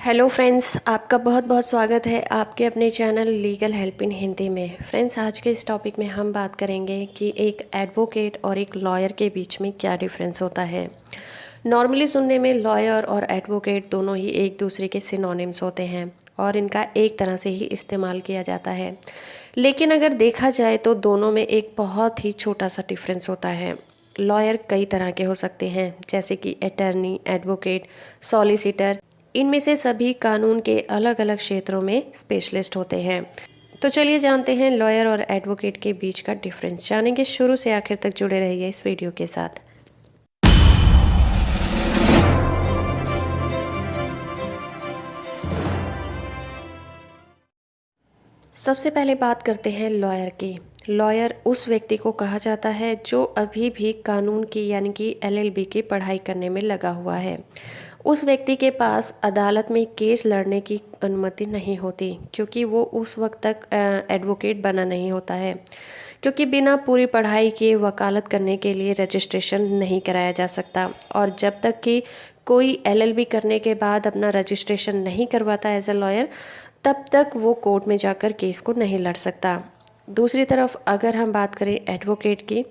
Hello friends, आपका बहुत बहुत स्वागत है आपके अपने channel legal help in Hindi में। फ्रेंड्स, आज के इस टॉपिक में हम बात करेंगे कि एक एडवोकेट और एक लॉयर के बीच में क्या डिफरेंस होता है। नॉर्मली सुनने में लॉयर और एडवोकेट दोनों ही एक दूसरे के सिनोनिम्स होते हैं और इनका एक तरह से ही इस्तेमाल किया जाता है, लेकिन अगर देखा जाए तो दोनों में एक बहुत ही छोटा सा डिफरेंस होता है। लॉयर कई तरह के हो सकते हैं, जैसे कि अटर्नी, एडवोकेट, सॉलिसिटर। इनमें से सभी कानून के अलग अलग क्षेत्रों में स्पेशलिस्ट होते हैं। तो चलिए जानते हैं लॉयर और एडवोकेट के बीच का डिफरेंस। जानेंगे, शुरू से आखिर तक जुड़े रहिए इस वीडियो के साथ। सबसे पहले बात करते हैं लॉयर की। लॉयर उस व्यक्ति को कहा जाता है जो अभी भी कानून की यानी कि एलएलबी की पढ़ाई करने में लगा हुआ है। उस व्यक्ति के पास अदालत में केस लड़ने की अनुमति नहीं होती, क्योंकि वो उस वक्त तक एडवोकेट बना नहीं होता है, क्योंकि बिना पूरी पढ़ाई के वकालत करने के लिए रजिस्ट्रेशन नहीं कराया जा सकता। और जब तक कि कोई एलएलबी करने के बाद अपना रजिस्ट्रेशन नहीं करवाता एज अ लॉयर, तब तक वो कोर्ट में जाकर केस को नहीं लड़ सकता। दूसरी तरफ अगर हम बात करें एडवोकेट की,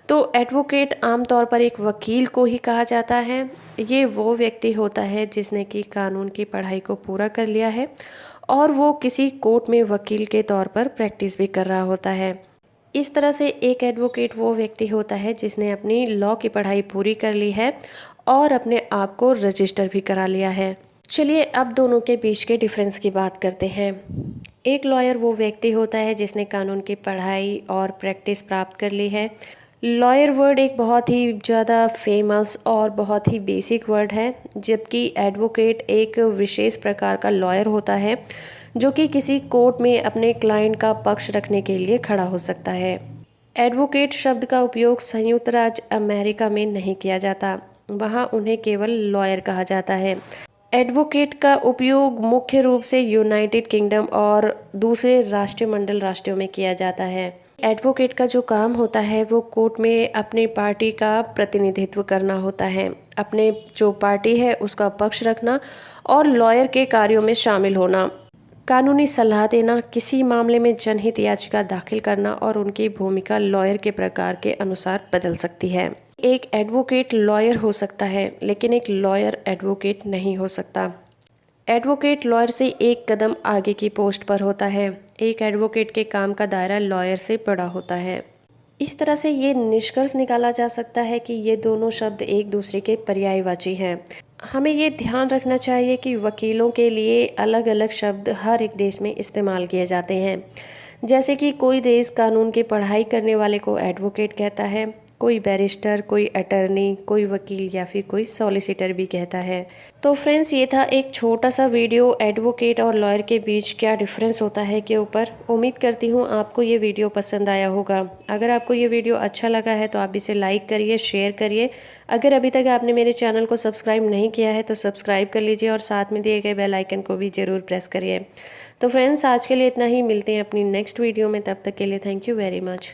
तो एडवोकेट आमतौर पर एक वकील को ही कहा जाता है। ये वो व्यक्ति होता है जिसने कि कानून की पढ़ाई को पूरा कर लिया है और वो किसी कोर्ट में वकील के तौर पर प्रैक्टिस भी कर रहा होता है। इस तरह से एक एडवोकेट वो व्यक्ति होता है जिसने अपनी लॉ की पढ़ाई पूरी कर ली है और अपने आप को रजिस्टर भी करा लिया है। चलिए अब दोनों के बीच के डिफरेंस की बात करते हैं। एक लॉयर वो व्यक्ति होता है जिसने कानून की पढ़ाई और प्रैक्टिस प्राप्त कर ली है। लॉयर वर्ड एक बहुत ही ज़्यादा फेमस और बहुत ही बेसिक वर्ड है, जबकि एडवोकेट एक विशेष प्रकार का लॉयर होता है जो कि किसी कोर्ट में अपने क्लाइंट का पक्ष रखने के लिए खड़ा हो सकता है। एडवोकेट शब्द का उपयोग संयुक्त राज्य अमेरिका में नहीं किया जाता, वहाँ उन्हें केवल लॉयर कहा जाता है। एडवोकेट का उपयोग मुख्य रूप से यूनाइटेड किंगडम और दूसरे राष्ट्रमंडल राष्ट्रों में किया जाता है। एडवोकेट का जो काम होता है वो कोर्ट में अपनी पार्टी का प्रतिनिधित्व करना होता है, अपने जो पार्टी है उसका पक्ष रखना और लॉयर के कार्यों में शामिल होना, कानूनी सलाह देना, किसी मामले में जनहित याचिका दाखिल करना। और उनकी भूमिका लॉयर के प्रकार के अनुसार बदल सकती है। एक एडवोकेट लॉयर हो सकता है, लेकिन एक लॉयर एडवोकेट नहीं हो सकता। एडवोकेट लॉयर से एक कदम आगे की पोस्ट पर होता है। एक एडवोकेट के काम का दायरा लॉयर से बड़ा होता है। इस तरह से ये निष्कर्ष निकाला जा सकता है कि ये दोनों शब्द एक दूसरे के पर्यायवाची हैं। हमें ये ध्यान रखना चाहिए कि वकीलों के लिए अलग अलग शब्द हर एक देश में इस्तेमाल किए जाते हैं। जैसे कि कोई देश कानून की पढ़ाई करने वाले को एडवोकेट कहता है, कोई बैरिस्टर, कोई अटर्नी, कोई वकील या फिर कोई सॉलिसिटर भी कहता है। तो फ्रेंड्स, ये था एक छोटा सा वीडियो एडवोकेट और लॉयर के बीच क्या डिफरेंस होता है के ऊपर। उम्मीद करती हूँ आपको ये वीडियो पसंद आया होगा। अगर आपको ये वीडियो अच्छा लगा है तो आप इसे लाइक करिए, शेयर करिए। अगर अभी तक आपने मेरे चैनल को सब्सक्राइब नहीं किया है तो सब्सक्राइब कर लीजिए और साथ में दिए गए बेल आइकन को भी ज़रूर प्रेस करिए। तो फ्रेंड्स, आज के लिए इतना ही। मिलते हैं अपनी नेक्स्ट वीडियो में, तब तक के लिए थैंक यू वेरी मच।